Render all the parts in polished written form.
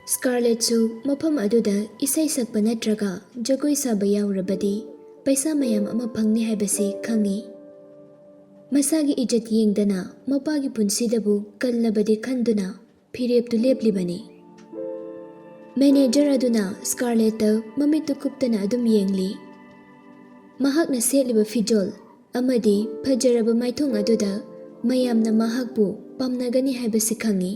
ꯁ꯭ꯀꯥꯔꯂꯦꯠꯁꯨ ꯃꯐꯝ ꯑꯗꯨꯗ ꯏꯁꯩ ꯁꯛꯄ ꯅꯠꯇ꯭ꯔꯒ ꯖꯒꯣꯏ ꯁꯥꯕ ꯌꯥꯎꯔꯕꯗꯤ ꯄꯩꯁꯥ ꯃꯌꯥꯝ ꯑꯃ ꯐꯪꯅꯤ ꯍꯥꯏꯕꯁꯤ ꯈꯪꯏ꯫ ꯃꯁꯥꯒꯤ ꯏꯖꯠ ꯌꯦꯡꯗꯅ ꯃꯄꯥꯒꯤ ꯄꯨꯟꯁꯤꯗꯕꯨ ꯀꯜꯂꯕꯗꯤ ꯈꯟꯗꯨꯅ ꯐꯤꯔꯦꯞꯇꯨ ꯂꯦꯞꯂꯤꯕꯅꯤ꯫ ꯃꯦꯅꯦꯖꯔ ꯑꯗꯨꯅ ꯁ꯭ꯀꯥꯔꯂꯦꯠꯇ ꯃꯃꯤꯠꯇꯨ ꯀꯨꯞꯇꯅ ꯑꯗꯨꯝ ꯌꯦꯡꯂꯤ꯫ ꯃꯍꯥꯛꯅ ꯁꯦꯠꯂꯤꯕ ꯐꯤꯖꯣꯜ ꯑꯃꯗꯤ ꯐꯖꯔꯕ ꯃꯥꯏꯊꯣꯡ ꯑꯗꯨꯗ ꯃꯌꯥꯝꯅ ꯃꯍꯥꯛꯄꯨ ꯄꯥꯝꯅꯒꯅꯤ ꯍꯥꯏꯕꯁꯤ ꯈꯪꯏ꯫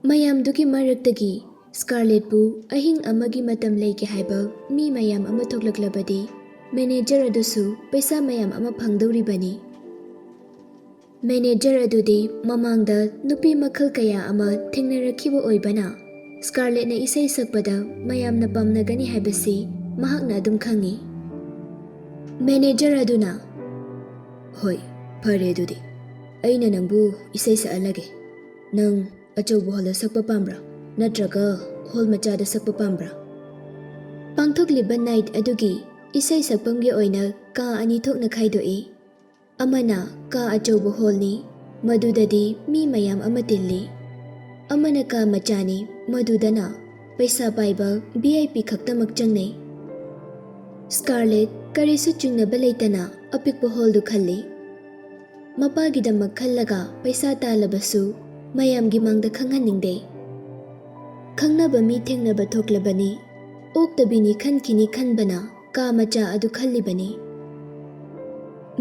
ꯃꯌꯥꯝꯗꯨꯒꯤ ꯃꯔꯛꯇꯒꯤ ꯁ꯭ꯀꯥꯔꯂꯦꯠꯄꯨ ꯑꯍꯤꯡ ꯑꯃꯒꯤ ꯃꯇꯝ ꯂꯩꯒꯦ ꯍꯥꯏꯕ ꯃꯤ ꯃꯌꯥꯝ ꯑꯃ ꯊꯣꯛꯂꯛꯂꯕꯗꯤ ꯃꯦꯅꯦꯖꯔ ꯑꯗꯨꯁꯨ ꯄꯩꯁꯥ ꯃꯌꯥꯝ ꯑꯃ ꯐꯪꯗꯧꯔꯤꯕꯅꯤ꯫ ꯃꯦꯅꯦꯖꯔ ꯑꯗꯨꯗꯤ ꯃꯃꯥꯡꯗ ꯅꯨꯄꯤ ꯃꯈꯜ ꯀꯌꯥ ꯑꯃ ꯊꯦꯡꯅꯔꯛꯈꯤꯕ ꯑꯣꯏꯕꯅ ꯁ꯭ꯀꯥꯔꯂꯦꯠꯅ ꯏꯁꯩ ꯁꯛꯄꯗ ꯃꯌꯥꯝꯅ ꯄꯥꯝꯅꯒꯅꯤ ꯍꯥꯏꯕꯁꯤ ꯃꯍꯥꯛꯅ ꯑꯗꯨꯝ ꯈꯪꯏ꯫ ꯃꯦꯅꯦꯖꯔ ꯑꯗꯨꯅ, "ꯍꯣꯏ, ꯐꯔꯦ ꯑꯗꯨꯗꯤ ꯑꯩꯅ ꯅꯪꯕꯨ ꯏꯁꯩ ꯁꯛꯍꯜꯂꯒꯦ꯫ ꯅꯪ ꯑꯆꯧꯕ ꯍꯣꯜꯗ ꯁꯛꯄ ꯄꯥꯝꯕ꯭ꯔꯥ ꯅꯠꯇ꯭ꯔꯒ ꯍꯣꯜ ꯃꯆꯥꯗ ꯁꯛꯄ ꯄꯥꯝꯕ꯭ꯔꯥ?" ꯄꯥꯡꯊꯣꯛꯂꯤꯕ ꯅꯥꯏꯠ ꯑꯗꯨꯒꯤ ꯏꯁꯩ ꯁꯛꯐꯝꯒꯤ ꯑꯣꯏꯅ ꯀꯥ ꯑꯅꯤ ꯊꯣꯛꯅ ꯈꯥꯏꯗꯣꯛꯏ꯫ ꯑꯃꯅ ꯀꯥ ꯑꯆꯧꯕ ꯍꯣꯜꯅꯤ, ꯃꯗꯨꯗꯗꯤ ꯃꯤ ꯃꯌꯥꯝ ꯑꯃ ꯇꯤꯜꯂꯤ꯫ ꯑꯃꯅ ꯀꯥ ꯃꯆꯥꯅꯤ, ꯃꯗꯨꯗꯅ ꯄꯩꯁꯥ ꯄꯥꯏꯕ VIP ꯈꯛꯇꯃꯛ ꯆꯪꯅꯩ꯫ ꯁ꯭ꯀꯥꯔꯂꯦꯠ ꯀꯔꯤꯁꯨ ꯆꯤꯡꯅꯕ ꯂꯩꯇꯅ ꯑꯄꯤꯛꯄ ꯍꯣꯜꯗꯨ ꯈꯜꯂꯤ꯫ ꯃꯄꯥꯒꯤꯗꯃꯛ ꯈꯜꯂꯒ ꯄꯩꯁꯥ ꯇꯥꯜꯂꯕꯁꯨ ꯃꯌꯥꯝꯒꯤ ꯃꯥꯡꯗ ꯈꯪꯍꯟꯅꯤꯡꯗꯦ꯫ ꯈꯪꯅꯕ ꯃꯤ ꯊꯦꯡꯅꯕ ꯊꯣꯛꯂꯕꯅꯤ, ꯑꯣꯛꯇꯕꯤꯅꯤ ꯈꯟꯈꯤꯅꯤ ꯈꯟꯕꯅ ꯀꯥ ꯃꯆꯥ ꯑꯗꯨ ꯈꯜꯂꯤꯕꯅꯤ꯫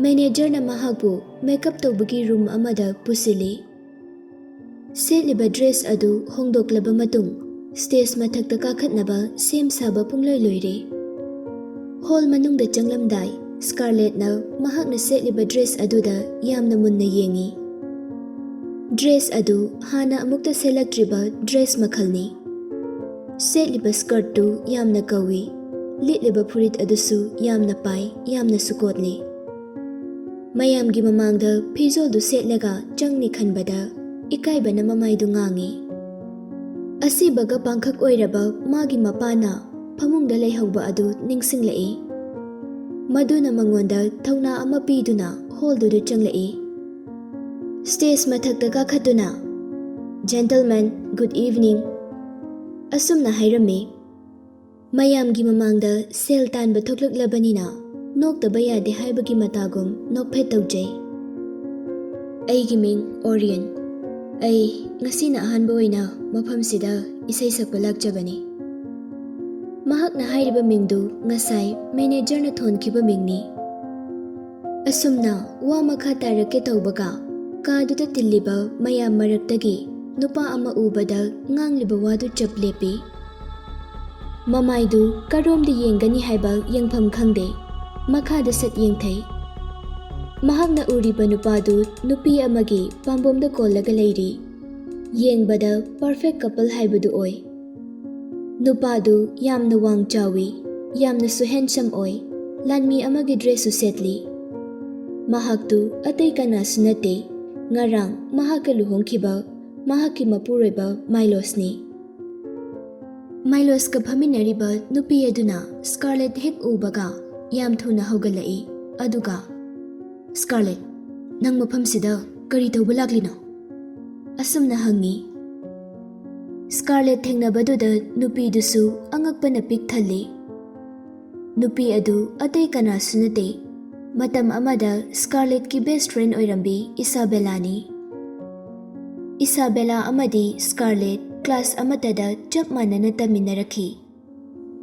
ꯃꯦꯅꯦꯖꯔꯅ ꯃꯍꯥꯛꯄꯨ ꯃꯦꯀꯞ ꯇꯧꯕꯒꯤ ꯔꯨꯝ ꯑꯃꯗ ꯄꯨꯁꯤꯜꯂꯤ꯫ ꯁꯦꯠꯂꯤꯕ ꯗ꯭ꯔꯦꯁ ꯑꯗꯨ ꯍꯣꯡꯗꯣꯛꯂꯕ ꯃꯇꯨꯡ ꯁ꯭ꯇꯦꯖ ꯃꯊꯛꯇ ꯀꯥꯈꯠꯅꯕ ꯁꯦꯝ ꯁꯥꯕ ꯄꯨꯡꯂꯣꯏ ꯂꯣꯏꯔꯦ꯫ ꯍꯣꯜ ꯃꯅꯨꯡꯗ ꯆꯪꯂꯝꯗꯥꯏ ꯁ꯭ꯀꯥꯔꯂꯦꯠꯅ ꯃꯍꯥꯛꯅ ꯁꯦꯠꯂꯤꯕ ꯗ꯭ꯔꯦꯁ ꯑꯗꯨꯗ ꯌꯥꯝꯅ ꯃꯨꯟꯅ ꯌꯦꯡꯏ꯫ ꯗ꯭ꯔꯦꯁ ꯑꯗꯨ ꯍꯥꯟꯅ ꯑꯃꯨꯛꯇ ꯁꯦꯠꯂꯛꯇ꯭ꯔꯤꯕ ꯗ꯭ꯔꯦꯁ ꯃꯈꯜꯅꯤ꯫ ꯁꯦꯠꯂꯤꯕ ꯁ꯭ꯀꯔꯠꯇꯨ ꯌꯥꯝꯅ ꯀꯧꯏ, ꯂꯤꯠꯂꯤꯕ ꯐꯨꯔꯤꯠ ꯑꯗꯨꯁꯨ ꯌꯥꯝꯅ ꯄꯥꯏ, ꯌꯥꯝꯅꯁꯨ ꯀꯣꯠꯂꯤ꯫ ꯃꯌꯥꯝꯒꯤ ꯃꯃꯥꯡꯗ ꯐꯤꯖꯣꯜꯗꯨ ꯁꯦꯠꯂꯒ ꯆꯪꯅꯤ ꯈꯟꯕꯗ ꯏꯀꯥꯏꯕꯅ ꯃꯃꯥꯏꯗꯨ ꯉꯥꯡꯏ꯫ ꯑꯁꯤꯕꯒ ꯄꯥꯡꯈꯛ ꯑꯣꯏꯔꯕ ꯃꯥꯒꯤ ꯃꯄꯥꯅ ꯐꯃꯨꯡꯗ ꯂꯩꯍꯧꯕ ꯑꯗꯨ ꯅꯤꯡꯁꯤꯡꯂꯛꯏ꯫ ꯃꯗꯨꯅ ꯃꯉꯣꯟꯗ ꯊꯧꯅꯥ ꯑꯃ ꯄꯤꯗꯨꯅ ꯍꯣꯜꯗꯨꯗ ꯆꯪꯂꯛꯏ꯫ ꯁ꯭ꯇꯦꯖ ꯃꯊꯛꯇ ꯀꯥꯈꯠꯇꯨꯅ, "ꯖꯦꯟꯇꯜꯃꯦꯟ, ꯒꯨꯗ ꯏꯚꯅꯤꯡ" ꯑꯁꯨꯝꯅ ꯍꯥꯏꯔꯝꯃꯤ꯫ ꯃꯌꯥꯝꯒꯤ ꯃꯃꯥꯡꯗ ꯁꯦꯜ ꯇꯥꯟꯕ ꯊꯣꯛꯂꯛꯂꯕꯅꯤꯅ ꯅꯣꯛꯇꯕ ꯌꯥꯗꯦ ꯍꯥꯏꯕꯒꯤ ꯃꯇꯥꯒꯨꯝ ꯅꯣꯛꯐꯦꯠ ꯇꯧꯖꯩ꯫ "ꯑꯩꯒꯤ ꯃꯤꯡ ꯑꯣꯔꯤꯌꯟ꯫ ꯑꯩ ꯉꯁꯤꯅ ꯑꯍꯥꯟꯕ ꯑꯣꯏꯅ ꯃꯐꯝꯁꯤꯗ ꯏꯁꯩ ꯁꯛꯄ ꯂꯥꯛꯆꯕꯅꯤ꯫" ꯃꯍꯥꯛꯅ ꯍꯥꯏꯔꯤꯕ ꯃꯤꯡꯗꯨ ꯉꯁꯥꯏ ꯃꯦꯅꯦꯖꯔꯅ ꯊꯣꯟꯈꯤꯕ ꯃꯤꯡꯅꯤ꯫ ꯑꯁꯨꯝꯅ ꯋꯥ ꯃꯈꯥ ꯇꯥꯔꯛꯀꯦ ꯇꯧꯕꯒ ꯀꯥꯗꯨꯗ ꯇꯤꯜꯂꯤꯕ ꯃꯌꯥꯝ ꯃꯔꯛꯇꯒꯤ ꯅꯨꯄꯥ ꯑꯃ ꯎꯕꯗ ꯉꯥꯡꯂꯤꯕ ꯋꯥꯗꯨ ꯆꯞ ꯂꯦꯞꯄꯤ꯫ ꯃꯃꯥꯏꯗꯨ ꯀꯔꯣꯝꯗ ꯌꯦꯡꯒꯅꯤ ꯍꯥꯏꯕ ꯌꯦꯡꯐꯝ ꯈꯪꯗꯦ, ꯃꯈꯥꯗ ꯁꯠ ꯌꯦꯡꯊꯩ꯫ ꯃꯍꯥꯛꯅ ꯎꯔꯤꯕ ꯅꯨꯄꯥꯗꯨ ꯅꯨꯄꯤ ꯑꯃꯒꯤ ꯄꯥꯝꯕꯣꯝꯗ ꯀꯣꯜꯂꯒ ꯂꯩꯔꯤ꯫ ꯌꯦꯡꯕꯗ ꯄꯔꯐꯦꯛ ꯀꯄꯜ ꯍꯥꯏꯕꯗꯨ ꯑꯣꯏ꯫ ꯅꯨꯄꯥꯗꯨ ꯌꯥꯝꯅ ꯋꯥꯡ ꯆꯥꯎꯏ, ꯌꯥꯝꯅꯁꯨ ꯍꯦꯟꯁꯝ ꯑꯣꯏ, ꯂꯥꯟꯃꯤ ꯑꯃꯒꯤ ꯗ꯭ꯔꯦꯁꯁꯨ ꯁꯦꯠꯂꯤ꯫ ꯃꯍꯥꯛꯇꯨ ꯑꯇꯩ ꯀꯅꯥꯁꯨ ꯅꯠꯇꯦ, ꯉꯔꯥꯡ ꯃꯍꯥꯛꯀ ꯂꯨꯍꯣꯡꯈꯤꯕ ꯃꯍꯥꯛꯀꯤ ꯃꯄꯨꯔꯣꯏꯕ ꯃꯥꯏꯂꯣꯁꯅꯤ꯫ ꯃꯥꯏꯂꯣꯁꯀ ꯐꯝꯃꯤꯟꯅꯔꯤꯕ ꯅꯨꯄꯤ ꯑꯗꯨꯅ ꯁ꯭ꯀꯥꯔꯂꯦꯠ ꯍꯦꯛ ꯎꯕꯒ ꯌꯥꯝ ꯊꯨꯅ ꯍꯧꯒꯠꯂꯛꯏ, ꯑꯗꯨꯒ "ꯁ꯭ꯀꯥꯔꯂꯦꯠ, ꯅꯪ ꯃꯐꯝꯁꯤꯗ ꯀꯔꯤ ꯇꯧꯕ ꯂꯥꯛꯂꯤꯅꯣ?" ꯑꯁꯨꯝꯅ ꯍꯪꯏ꯫ ꯁ꯭ꯀꯥꯔꯂꯦꯠ ꯊꯦꯡꯅꯕꯗꯨꯗ ꯅꯨꯄꯤꯗꯨꯁꯨ ꯑꯉꯛꯄꯅ ꯄꯤꯛ ꯊꯜꯂꯤ꯫ ꯅꯨꯄꯤ ꯑꯗꯨ ꯑꯇꯩ ꯀꯅꯥꯁꯨ ꯅꯠꯇꯦ, ꯃꯇꯝ ꯑꯃꯗ ꯁ꯭ꯀꯥꯔꯂꯦꯠꯀꯤ ꯕꯦꯁꯠ ꯐ꯭ꯔꯦꯟ ꯑꯣꯏꯔꯝꯕꯤ ꯏꯁꯥꯕꯦꯂꯥꯅꯤ꯫ ꯏꯁꯥꯕꯦꯂꯥ ꯑꯃꯗꯤ ꯁ꯭ꯀꯥꯔꯂꯦꯠ ꯀ꯭ꯂꯥꯁ ꯑꯃꯠꯇꯗ ꯆꯞ ꯃꯥꯟꯅꯅ ꯇꯝꯃꯤꯟꯅꯔꯛꯈꯤ꯫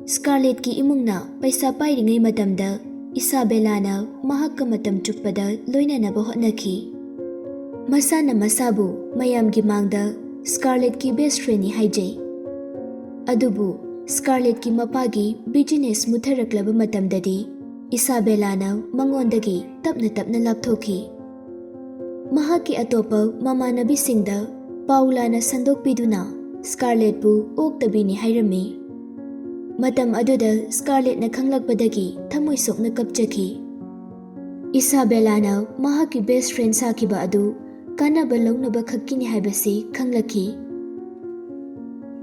ꯁ꯭ꯀꯥꯔꯂꯦꯠꯀꯤ ꯏꯃꯨꯡꯅ ꯄꯩꯁꯥ ꯄꯥꯏꯔꯤꯉꯩ ꯃꯇꯝꯗ ꯏꯁꯥꯕꯦꯂꯥꯅ ꯃꯍꯥꯛꯀ ꯃꯇꯝ ꯆꯨꯞꯄꯗ ꯂꯣꯏꯅꯅꯕ ꯍꯣꯠꯅꯈꯤ꯫ ꯃꯁꯥꯅ ꯃꯁꯥꯕꯨ ꯃꯌꯥꯝꯒꯤ ꯃꯥꯡꯗ ꯁ꯭ꯀꯥꯔꯂꯦꯠꯀꯤ ꯕꯦꯁꯠ ꯐ꯭ꯔꯦꯟꯅꯤ ꯍꯥꯏꯖꯩ꯫ ꯑꯗꯨꯕꯨ ꯁ꯭ꯀꯥꯔꯂꯦꯠꯀꯤ ꯃꯄꯥꯒꯤ ꯕꯤꯖꯤꯅꯦꯁ ꯃꯨꯠꯊꯔꯛꯂꯕ ꯃꯇꯝꯗꯗꯤ ꯏꯁꯥꯕꯦꯂꯥꯅ ꯃꯉꯣꯟꯗꯒꯤ ꯇꯞꯅ ꯇꯞꯅ ꯂꯥꯞꯊꯣꯛꯈꯤ꯫ ꯃꯍꯥꯛꯀꯤ ꯑꯇꯣꯞꯄ ꯃꯃꯥꯟꯅꯕꯤꯁꯤꯡꯗ ꯄꯥꯎ ꯂꯥꯟꯅ ꯁꯟꯗꯣꯛꯄꯤꯗꯨꯅ ꯁ꯭ꯀꯥꯔꯂꯦꯠꯄꯨ ꯑꯣꯛꯇꯕꯤꯅꯤ ꯍꯥꯏꯔꯝꯃꯤ꯫ ꯃꯇꯝ ꯑꯗꯨꯗ ꯁ꯭ꯀꯥꯔꯂꯦꯠꯅ ꯈꯪꯂꯛꯄꯗꯒꯤ ꯊꯃꯣꯏ ꯁꯣꯛꯅ ꯀꯞꯆꯈꯤ꯫ ꯏꯁꯥꯕꯦꯂꯥꯅ ꯃꯍꯥꯛꯀꯤ ꯕꯦꯁꯠ ꯐ꯭ꯔꯦꯟ ꯁꯥꯈꯤꯕ ꯑꯗꯨ ꯀꯥꯟꯅꯕ ꯂꯧꯅꯕ ꯈꯛꯀꯤꯅꯤ ꯍꯥꯏꯕꯁꯤ ꯈꯪꯂꯛꯈꯤ꯫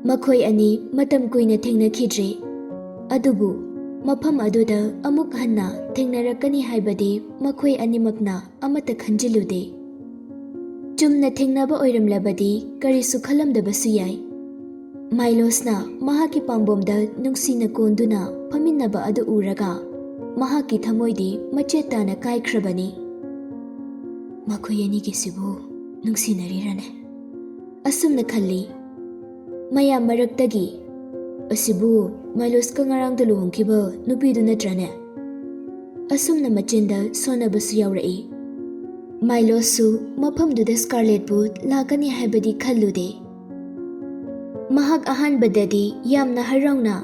ꯃꯈꯣꯏ ꯑꯅꯤ ꯃꯇꯝ ꯀꯨꯏꯅ ꯊꯦꯡꯅꯈꯤꯗ꯭ꯔꯦ, ꯑꯗꯨꯕꯨ ꯃꯐꯝ ꯑꯗꯨꯗ ꯑꯃꯨꯛ ꯍꯟꯅ ꯊꯦꯡꯅꯔꯛꯀꯅꯤ ꯍꯥꯏꯕꯗꯤ ꯃꯈꯣꯏ ꯑꯅꯤꯃꯛꯅ ꯑꯃꯠꯇ ꯃꯥꯏꯂꯣꯁꯅ ꯃꯍꯥꯛꯀꯤ ꯄꯥꯝꯕꯣꯝꯗ ꯅꯨꯡꯁꯤꯅ ꯀꯣꯟꯗꯨꯅ ꯐꯝꯃꯤꯟꯅꯕ ꯑꯗꯨ ꯎꯔꯒ ꯃꯍꯥꯛꯀꯤ ꯊꯃꯣꯏꯗꯤ ꯃꯆꯦꯠ ꯇꯥꯅ ꯀꯥꯏꯈ꯭ꯔꯕꯅꯤ꯫ ꯃꯈꯣꯏ ꯑꯅꯤꯒꯤꯁꯤꯕꯨ ꯅꯨꯡꯁꯤꯅꯔꯤꯔꯅꯦ? ꯑꯁꯨꯝꯅ ꯈꯜꯂꯤ꯫ ꯃꯌꯥꯝ ꯃꯔꯛꯇꯒꯤ ꯑꯁꯤꯕꯨ ꯃꯥꯏꯂꯣꯁꯀ ꯉꯔꯥꯡꯗ ꯂꯨꯍꯣꯡꯈꯤꯕ ꯅꯨꯄꯤꯗꯨ ꯅꯠꯇ꯭ꯔꯅꯦ? ꯑꯁꯨꯝꯅ ꯃꯆꯤꯟꯗ ꯁꯣꯟꯅꯕꯁꯨ ꯌꯥꯎꯔꯛꯏ꯫ ꯃꯥꯏꯂꯣꯁꯁꯨ ꯃꯐꯝꯗꯨꯗ ꯁ꯭ꯀꯥꯔꯂꯦꯠꯄꯨ ꯂꯥꯛꯀꯅꯤ ꯍꯥꯏꯕꯗꯤ ꯈꯜꯂꯨꯗꯦ꯫ ꯃꯍꯥꯛ ꯑꯍꯥꯟꯕꯗꯗꯤ ꯌꯥꯝꯅ ꯍꯔꯥꯎꯅ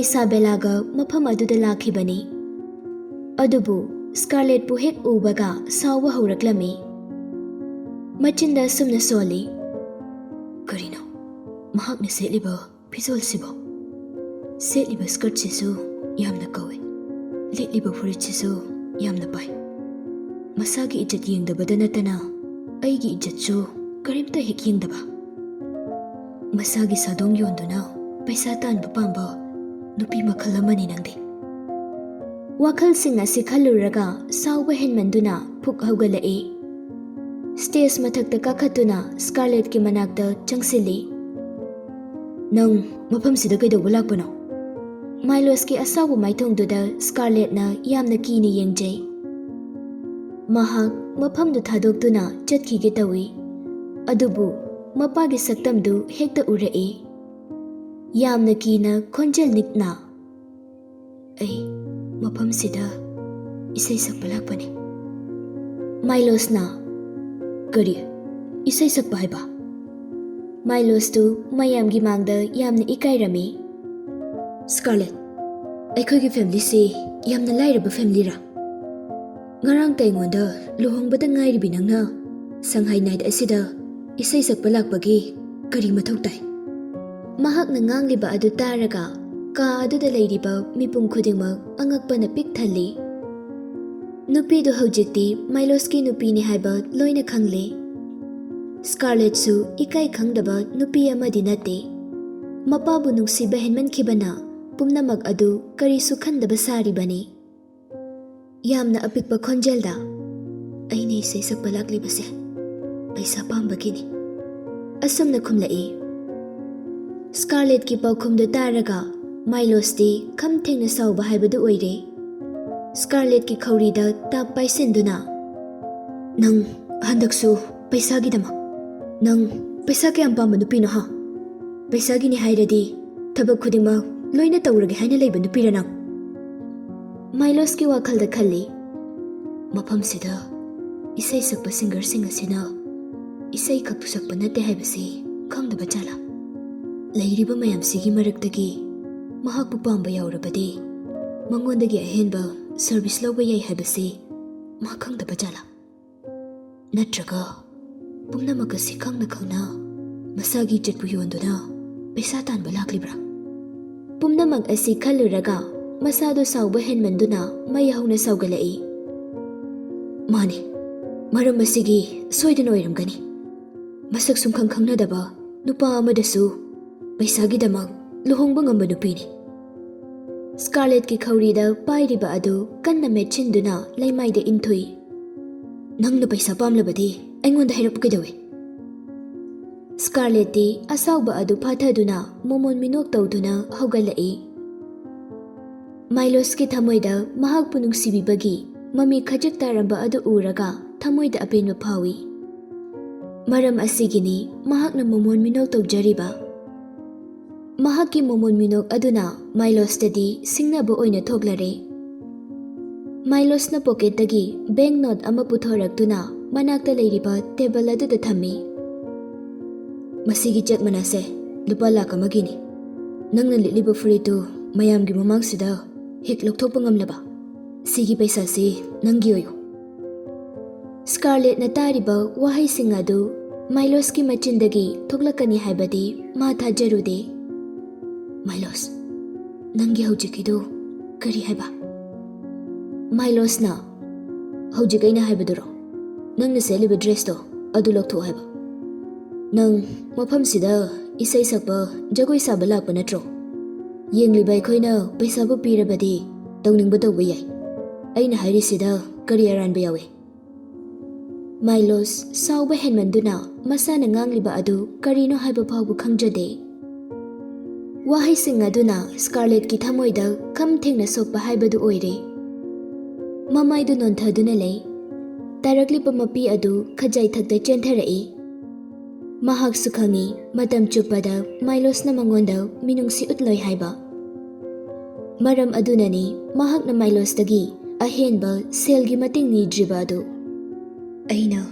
ꯏꯁꯥꯕꯦꯂꯥꯒ ꯃꯐꯝ ꯑꯗꯨꯗ ꯂꯥꯛꯈꯤꯕꯅꯤ꯫ ꯑꯗꯨꯕꯨ ꯁ꯭ꯀꯥꯔꯂꯦꯠꯄꯨ ꯍꯦꯛ ꯎꯕꯒ ꯁꯥꯎꯕ ꯍꯧꯔꯛꯂꯝꯃꯤ꯫ ꯃꯆꯤꯟꯗ ꯑꯁꯨꯝꯅ ꯁꯣꯜꯂꯤ꯫ ꯀꯔꯤꯅꯣ ꯃꯍꯥꯛꯅ ꯁꯦꯠꯂꯤꯕ ꯐꯤꯖꯣꯜꯁꯤꯕꯣ? ꯁꯦꯠꯂꯤꯕ ꯁ꯭ꯀꯔꯠꯁꯤꯁꯨ ꯌꯥꯝꯅ ꯀꯧꯏ, ꯂꯤꯠꯂꯤꯕ ꯐꯨꯔꯤꯠꯁꯤꯁꯨ ꯌꯥꯝꯅ ꯄꯥꯏ꯫ ꯃꯁꯥꯒꯤ ꯏज्ꯖꯠ ꯌꯦꯡꯗꯕꯗ ꯅꯠꯇꯅ ꯑꯩꯒꯤ ꯏज्ꯖꯠꯁꯨ ꯀꯔꯤꯝꯇ ꯍꯦꯛ ꯌꯦꯡꯗꯕ꯫ ꯃꯁꯥꯒꯤ ꯁꯥꯗꯣꯡ ꯌꯣꯟꯗꯨꯅ ꯄꯩꯁꯥ ꯇꯥꯟꯕ ꯄꯥꯝꯕ ꯅꯨꯄꯤ ꯃꯈꯜ ꯑꯃꯅꯤ ꯅꯪꯗꯤ꯫ ꯋꯥꯈꯜꯁꯤꯡ ꯑꯁꯤ ꯈꯜꯂꯨꯔꯒ ꯁꯥꯎꯕ ꯍꯦꯟꯃꯟꯗꯨꯅ ꯄꯨꯛ ꯍꯧꯒꯠꯂꯛꯏ꯫ ꯁ꯭ꯇꯦꯖ ꯃꯊꯛꯇ ꯀꯥꯈꯠꯇꯨꯅ ꯁ꯭ꯀꯥꯔꯂꯦꯠꯀꯤ ꯃꯅꯥꯛꯇ ꯆꯪꯁꯤꯜꯂꯤ꯫ ꯅꯪ ꯃꯐꯝꯁꯤꯗ ꯀꯩꯗꯧꯕ ꯂꯥꯛꯄꯅꯣ? ꯃꯥꯏꯂꯣꯁꯀꯤ ꯑꯁꯥꯎꯕ ꯃꯥꯏꯊꯣꯡꯗꯨꯗ ꯁ꯭ꯀꯥꯔꯂꯦꯠꯅ ꯌꯥꯝꯅ ꯀꯤꯅ ꯌꯦꯡꯖꯩ꯫ ꯃꯍꯥꯛ ꯃꯐꯝꯗꯨ ꯊꯥꯗꯣꯛꯇꯨꯅ ꯆꯠꯈꯤꯒꯦ ꯇꯧꯏ꯫ ꯑꯗꯨꯕꯨ ꯃꯄꯥꯒꯤ ꯁꯛꯇꯝꯗꯨ ꯍꯦꯛꯇ ꯎꯔꯛꯏ꯫ ꯌꯥꯝꯅ ꯀꯤꯅ ꯈꯣꯟꯖꯦꯜ ꯅꯤꯛꯅ, ꯑꯩ ꯃꯐꯝꯁꯤꯗ ꯏꯁꯩ ꯁꯛꯄ ꯂꯥꯛꯄꯅꯤ꯫ ꯃꯥꯏꯂꯣꯁꯅ, ꯀꯔꯤ ꯏꯁꯩ ꯁꯛꯄ ꯍꯥꯏꯕ? ꯃꯥꯏꯂꯣꯁꯇꯨ ꯃꯌꯥꯝꯒꯤ ꯃꯥꯡꯗ ꯌꯥꯝꯅ ꯏꯀꯥꯏꯔꯝꯃꯤ꯫ ꯁ꯭ꯀꯥꯔꯂꯦꯠ, ꯑꯩꯈꯣꯏꯒꯤ ꯐꯦꯃꯤꯂꯤꯁꯤ ꯌꯥꯝꯅ ꯂꯥꯏꯔꯕ ꯐꯦꯃꯤꯂꯤꯔꯥ? ꯉꯔꯥꯡꯇ ꯑꯩꯉꯣꯟꯗ ꯂꯨꯍꯣꯡꯕꯗ ꯉꯥꯏꯔꯤꯕꯤ ꯅꯪꯅ ꯁꯪꯍꯥꯏ ꯅꯥꯏꯠ ꯑꯁꯤꯗ ꯏꯁꯩ ꯁꯛꯄ ꯂꯥꯛꯄꯒꯤ ꯀꯔꯤ ꯃꯊꯧ ꯇꯥꯏ? ꯃꯍꯥꯛꯅ ꯉꯥꯡꯂꯤꯕ ꯑꯗꯨ ꯇꯥꯔꯒ ꯀꯥ ꯑꯗꯨꯗ ꯂꯩꯔꯤꯕ ꯃꯤꯄꯨꯝ ꯈꯨꯗꯤꯡꯃꯛ ꯑꯉꯛꯄꯅ ꯄꯤꯛ ꯊꯜꯂꯤ꯫ ꯅꯨꯄꯤꯗꯨ ꯍꯧꯖꯤꯛꯇꯤ ꯃꯥꯏꯂꯣꯁꯀꯤ ꯅꯨꯄꯤꯅꯤ ꯍꯥꯏꯕ ꯂꯣꯏꯅ ꯈꯪꯂꯦ꯫ ꯁ꯭ꯀꯥꯔꯂꯦꯠꯁꯨ ꯏꯀꯥꯏ ꯈꯪꯗꯕ ꯅꯨꯄꯤ ꯑꯃꯗꯤ ꯅꯠꯇꯦ꯫ ꯃꯄꯥꯕꯨ ꯅꯨꯡꯁꯤꯕ ꯍꯦꯟꯃꯟꯈꯤꯕꯅ ꯄꯨꯝꯅꯃꯛ ꯑꯗꯨ ꯀꯔꯤꯁꯨ ꯈꯟꯗꯕ ꯁꯥꯔꯤꯕꯅꯤ꯫ ꯌꯥꯝꯅ ꯑꯄꯤꯛꯄ ꯈꯣꯟꯖꯦꯜꯗ, ꯑꯩꯅ ꯏꯁꯩ ꯁꯛꯄ ꯂꯥꯛꯂꯤꯕꯁꯦ ꯄꯩꯁꯥ ꯄꯥꯝꯕꯒꯤꯅꯤ, ꯑꯁꯨꯝꯅ ꯈꯨꯝꯂꯛꯏ꯫ ꯁ꯭ꯀꯥꯔꯂꯦꯠꯀꯤ ꯄꯥꯎꯈꯨꯝꯗꯨ ꯇꯥꯔꯒ ꯃꯥꯏꯂꯣꯁꯇꯤ ꯈꯝ ꯊꯦꯡꯅ ꯁꯥꯎꯕ ꯍꯥꯏꯕꯗꯨ ꯑꯣꯏꯔꯦ꯫ ꯁ꯭ꯀꯥꯔꯂꯦꯠꯀꯤ ꯈꯧꯔꯤꯗ ꯇꯥꯞ ꯄꯥꯏꯁꯤꯟꯗꯨꯅ, ꯅꯪ ꯍꯟꯗꯛꯁꯨ ꯄꯩꯁꯥꯒꯤꯗꯃꯛ ꯅꯪ ꯄꯩꯁꯥ ꯀꯌꯥꯝ ꯄꯥꯝꯕ ꯅꯨꯄꯤꯅꯣ ꯍꯥ? ꯄꯩꯁꯥꯒꯤꯅꯤ ꯍꯥꯏꯔꯗꯤ ꯊꯕꯛ ꯈꯨꯗꯤꯡꯃꯛ ꯂꯣꯏꯅ ꯇꯧꯔꯒꯦ ꯍꯥꯏꯅ ꯂꯩꯕ ꯅꯨꯄꯤꯔ ꯅꯪ? ꯃꯥꯏꯂꯣꯁꯀꯤ ꯋꯥꯈꯜꯗ ꯈꯜꯂꯤ꯫ ꯃꯐꯝꯁꯤꯗ ꯏꯁꯩ ꯁꯛꯄ ꯁꯤꯡꯒꯔꯁꯤꯡ ꯑꯁꯤꯅ ꯏꯁꯩ ꯈꯛꯇ ꯁꯛꯄ ꯅꯠꯇꯦ ꯍꯥꯏꯕꯁꯤ ꯈꯪꯗꯕ ꯖꯥꯠꯂꯥ? ꯂꯩꯔꯤꯕ ꯃꯌꯥꯝꯁꯤꯒꯤ ꯃꯔꯛꯇꯒꯤ ꯃꯍꯥꯛꯄꯨ ꯄꯥꯝꯕ ꯌꯥꯎꯔꯕꯗꯤ ꯃꯉꯣꯟꯗꯒꯤ ꯑꯍꯦꯟꯕ ꯁꯔꯚꯤꯁ ꯂꯧꯕ ꯌꯥꯏ ꯍꯥꯏꯕꯁꯤ ꯃꯥ ꯈꯪꯗꯕ ꯖꯥꯠꯂꯥ? ꯅꯠꯇ꯭ꯔꯒ ꯄꯨꯝꯅꯃꯛ ꯑꯁꯤ ꯈꯪꯅ ꯈꯪꯅ ꯃꯁꯥꯒꯤ ꯏज्ꯖꯠꯄꯨ ꯌꯣꯟꯗꯨꯅ ꯄꯩꯁꯥ ꯇꯥꯟꯕ ꯂꯥꯛꯂꯤꯕ꯭ꯔꯥ? ꯄꯨꯝꯅꯃꯛ ꯑꯁꯤ ꯈꯜꯂꯨꯔꯒ ꯃꯁꯥꯗꯨ ꯁꯥꯎꯕ ꯍꯦꯟꯃꯟꯗꯨꯅ ꯃꯩ ꯍꯧꯅ ꯁꯥꯎꯒꯠꯂꯛꯏ꯫ ꯃꯥꯅꯤ, ꯃꯔꯝ ꯑꯁꯤꯒꯤ ꯁꯣꯏꯗꯅ ꯑꯣꯏꯔꯝꯒꯅꯤ꯫ ꯃꯁꯛ ꯁꯨꯡꯈꯪ ꯈꯪꯅꯗꯕ ꯅꯨꯄꯥ ꯑꯃꯗꯁꯨ ꯄꯩꯁꯥꯒꯤꯗꯃꯛ ꯂꯨꯍꯣꯡꯕ ꯉꯝꯕ ꯅꯨꯄꯤꯅꯤ꯫ ꯁ꯭ꯀꯥꯔꯂꯦꯠꯀꯤ ꯈꯧꯔꯤꯗ パꯏꯔꯤꯕ ꯑꯗꯨ ꯀꯟꯅ ꯃꯦꯠꯁꯤꯟꯗꯨꯅ ꯂꯩꯃꯥꯏꯗ ꯏꯟꯊꯨꯏ꯫ ꯅꯪꯅ ꯄꯩꯁꯥ ꯄꯥꯝꯂꯕꯗꯤ ꯑꯩꯉꯣꯟꯗ ꯍꯥꯏꯔꯛꯄ ꯀꯩꯗꯧꯏ? ꯁ꯭ꯀꯥꯔꯂꯦꯠꯇꯤ ꯑꯁꯥꯎꯕ ꯑꯗꯨ ꯐꯥꯊꯗꯨꯅ ꯃꯣꯃꯣꯟ ꯃꯤꯅꯣꯛ ꯇꯧꯗꯨꯅ ꯍꯧꯒꯠꯂꯛꯏ꯫ ꯃꯥꯏꯂꯣꯁꯀꯤ ꯊꯃꯣꯏꯗ ꯃꯍꯥꯛꯄꯨ ꯅꯨꯡꯁꯤꯕꯤꯕꯒꯤ ꯃꯃꯤ ꯈꯖꯤꯛ ꯇꯥꯔꯝꯕ ꯑꯗꯨ ꯎꯔꯒ ꯊꯃꯣꯏꯗ ꯑꯄꯦꯟꯕ ꯐꯥꯎꯏ꯫ ꯃꯔꯝ ꯑꯁꯤꯒꯤꯅꯤ ꯃꯍꯥꯛꯅ ꯃꯣꯃꯣꯟ ꯃꯤꯅꯣꯛ ꯇꯧꯖꯔꯤꯕ꯫ ꯃꯍꯥꯛꯀꯤ ꯃꯣꯃꯣꯟ ꯃꯤꯅꯣꯛ ꯑꯗꯨꯅ ꯃꯥꯏꯂꯣꯁꯇꯗꯤ ꯁꯤꯡꯅꯕ ꯑꯣꯏꯅ ꯊꯣꯛꯂꯔꯦ꯫ ꯃꯥꯏꯂꯣꯁꯅ ꯄꯣꯀꯦꯠꯇꯒꯤ ꯕꯦꯡꯛ ꯅꯣꯠ ꯑꯃ ꯄꯨꯊꯣꯔꯛꯇꯨꯅ ꯃꯅꯥꯛꯇ ꯂꯩꯔꯤꯕ ꯇꯦꯕꯜ ꯑꯗꯨꯗ ꯊꯝꯃꯤ꯫ ꯃꯁꯤꯒꯤ ꯆꯦꯛ ꯃꯅꯥꯁꯦ ꯂꯨꯄꯥ1,00,000 ꯅꯪꯅ ꯂꯤꯠꯂꯤꯕ ꯐꯨꯔꯤꯠꯇꯨ ꯃꯌꯥꯝꯒꯤ ꯃꯃꯥꯡꯁꯤꯗ ꯍꯦꯛ ꯂꯧꯊꯣꯛꯄ ꯉꯝꯂꯕ ꯁꯤꯒꯤ ꯄꯩꯁꯥꯁꯤ ꯅꯪꯒꯤ ꯑꯣꯏꯌꯨ꯫ ꯁ꯭ꯀꯥꯔꯂꯦꯠꯅ ꯇꯥꯔꯤꯕ ꯋꯥꯍꯩꯁꯤꯡ ꯑꯗꯨ ꯃꯥꯏꯂꯣꯁꯀꯤ ꯃꯆꯤꯟꯗꯒꯤ ꯊꯣꯛꯂꯛꯀꯅꯤ ꯍꯥꯏꯕꯗꯤ ꯃꯥ ꯊꯥꯖꯔꯨꯗꯦ꯫ ꯃꯥꯏꯂꯣꯁ, ꯅꯪꯒꯤ ꯍꯧꯖꯤꯛꯀꯤꯗꯨ ꯀꯔꯤ ꯍꯥꯏꯕ? ꯃꯥꯏꯂꯣꯁꯅ, ꯍꯧꯖꯤꯛ ꯑꯩꯅ ꯍꯥꯏꯕꯗꯨꯔꯣ? ꯅꯪꯅ ꯁꯦꯠꯂꯤꯕ ꯗ꯭ꯔꯦꯁꯇꯣ ꯑꯗꯨ ꯂꯧꯊꯣꯛꯑꯣ ꯍꯥꯏꯕ꯫ ꯅꯪ ꯃꯐꯝꯁꯤꯗ ꯏꯁꯩ ꯁꯛꯄ ꯖꯒꯣꯏ ꯁꯥꯕ ꯂꯥꯛꯄ ꯅꯠꯇ꯭ꯔꯣ? ꯌꯦꯡꯂꯤꯕ ꯑꯩꯈꯣꯏꯅ ꯄꯩꯁꯥꯕꯨ ꯄꯤꯔꯕꯗꯤ ꯇꯧꯅꯤꯡꯕ ꯇꯧꯕ ꯌꯥꯏ꯫ ꯑꯩꯅ ꯍꯥꯏꯔꯤꯁꯤꯗ ꯀꯔꯤ ꯑꯔꯥꯟꯕ ꯌꯥꯎꯏ? ꯃꯥꯏꯂꯣꯁ ꯁꯥꯎꯕ ꯍꯦꯟꯃꯟꯗꯨꯅ ꯃꯁꯥꯅ ꯉꯥꯡꯂꯤꯕ ꯑꯗꯨ ꯀꯔꯤꯅꯣ ꯍꯥꯏꯕ ꯐꯥꯎꯕ ꯈꯪꯖꯗꯦ꯫ ꯋꯥꯍꯩꯁꯤꯡ ꯑꯗꯨꯅ ꯁ꯭ꯀꯥꯔꯂꯦꯠꯀꯤ ꯊꯃꯣꯏꯗ ꯈꯝ ꯊꯦꯡꯅ ꯁꯣꯛꯄ ꯍꯥꯏꯕꯗꯨ ꯑꯣꯏꯔꯦ꯫ ꯃꯃꯥꯏꯗꯨ ꯅꯣꯟꯊꯗꯨꯅ ꯂꯩ꯫ ꯇꯥꯔꯛꯂꯤꯕ ꯃꯄꯤ ꯑꯗꯨ ꯈꯖꯥꯏꯊꯛꯇ ꯆꯦꯟꯊꯔꯛꯏ꯫ ꯃꯍꯥꯛꯁꯨ ꯈꯪꯏ ꯃꯇꯝ ꯆꯨꯞꯄꯗ ꯃꯥꯏꯂꯣꯁꯅ ꯃꯉꯣꯟꯗ ꯃꯤꯅꯨꯡꯁꯤ ꯎꯠꯂꯣꯏ ꯍꯥꯏꯕ꯫ ꯃꯔꯝ ꯑꯗꯨꯅꯅꯤ ꯃꯍꯥꯛꯅ ꯃꯥꯏꯂꯣꯁꯇꯒꯤ ꯑꯍꯦꯟꯕ ꯁꯦꯜꯒꯤ ꯃꯇꯦꯡ ꯅꯤꯗ꯭ꯔꯤꯕ ꯑꯗꯨ꯫ ꯑꯩꯅ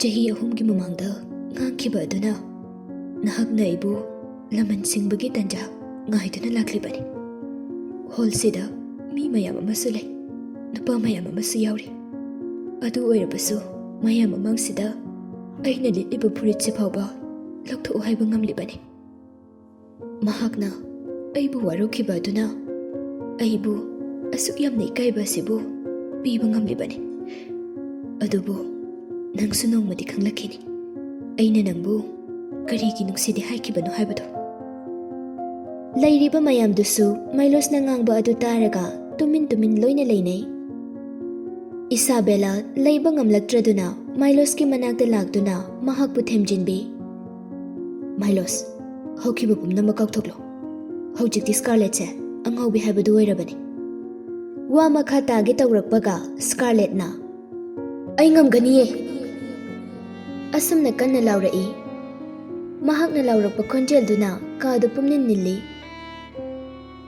ꯆꯍꯤ 3ꯒꯤ ꯃꯃꯥꯡꯗ ꯉꯥꯡꯈꯤꯕ ꯑꯗꯨꯅ ꯅꯍꯥꯛꯅ ꯑꯩꯕꯨ ꯂꯃꯟ ꯁꯤꯡꯕꯒꯤ ꯇꯥꯟꯖꯥ ꯉꯥꯏꯗꯨꯅ ꯂꯥꯛꯂꯤꯕꯅꯤ꯫ ꯍꯣꯜꯁꯤꯗ ꯃꯤ ꯃꯌꯥꯝ ꯑꯃꯁꯨ ꯂꯩ, ꯅꯨꯄꯥ ꯃꯌꯥꯝ ꯑꯃꯁꯨ ꯌꯥꯎꯔꯤ꯫ ꯑꯗꯨ ꯑꯣꯏꯔꯕꯁꯨ ꯃꯌꯥꯝ ꯃꯃꯥꯡꯁꯤꯗ ꯑꯩꯅ ꯂꯤꯠꯂꯤꯕ ꯐꯨꯔꯤꯠꯁꯤ ꯐꯥꯎꯕ ꯂꯧꯊꯣꯛꯎ ꯍꯥꯏꯕ ꯉꯝꯂꯤꯕꯅꯤ꯫ ꯃꯍꯥꯛꯅ ꯑꯩꯕꯨ ꯋꯥꯔꯧꯈꯤꯕ ꯑꯗꯨꯅ ꯑꯩꯕꯨ ꯑꯁꯨꯛ ꯌꯥꯝꯅ ꯏꯀꯥꯏꯕ ꯑꯁꯤꯕꯨ ꯄꯤꯕ ꯉꯝꯂꯤꯕꯅꯤ꯫ ꯑꯗꯨꯕꯨ ꯅꯪꯁꯨ ꯅꯣꯡꯃꯗꯤ ꯈꯪꯂꯛꯈꯤꯅꯤ ꯑꯩꯅ ꯅꯪꯕꯨ ꯀꯔꯤꯒꯤ ꯅꯨꯡꯁꯤꯗꯦ ꯍꯥꯏꯈꯤꯕꯅꯣ ꯍꯥꯏꯕꯗꯨ꯫ ꯂꯩꯔꯤꯕ ꯃꯌꯥꯝꯗꯨꯁꯨ ꯃꯥꯏꯂꯣꯁꯅ ꯉꯥꯡꯕ ꯑꯗꯨ ꯇꯥꯔꯒ ꯇꯨꯃꯤꯟ ꯇꯨꯃꯤꯟ ꯂꯣꯏꯅ ꯂꯩꯅꯩ꯫ ꯏꯁꯥꯕꯦꯂꯥ ꯂꯩꯕ ꯉꯝꯂꯛꯇ꯭ꯔꯗꯨꯅ ꯃꯥꯏꯂꯣꯁꯀꯤ ꯃꯅꯥꯛꯇ ꯂꯥꯛꯇꯨꯅ ꯃꯍꯥꯛꯄꯨ ꯊꯦꯝꯖꯤꯟꯕꯤ꯫ ꯃꯥꯏꯂꯣꯁ, ꯍꯧꯈꯤꯕ ꯄꯨꯝꯅꯃꯛ ꯀꯥꯎꯊꯣꯛꯂꯣ꯫ ꯍꯧꯖꯤꯛꯇꯤ ꯁ꯭ꯀꯥꯔꯂꯦꯠꯁꯦ ꯑꯉꯥꯎꯕꯤ ꯍꯥꯏꯕꯗꯨ ꯑꯣꯏꯔꯕꯅꯤ꯫ ꯋꯥ ꯃꯈꯥ ꯇꯥꯒꯦ ꯇꯧꯔꯛꯄꯒ ꯁ꯭ꯀꯥꯔꯂꯦꯠꯅ ꯑꯩ ꯉꯝꯒꯅꯤꯌꯦ ꯑꯁꯨꯝꯅ ꯀꯟꯅ ꯂꯥꯎꯔꯛꯏ꯫ ꯃꯍꯥꯛꯅ ꯂꯥꯎꯔꯛꯄ ꯈꯣꯟꯖꯦꯜꯗꯨꯅ ꯀꯥꯗꯨ ꯄꯨꯝꯅꯤꯟ ꯅꯤꯜꯂꯤ꯫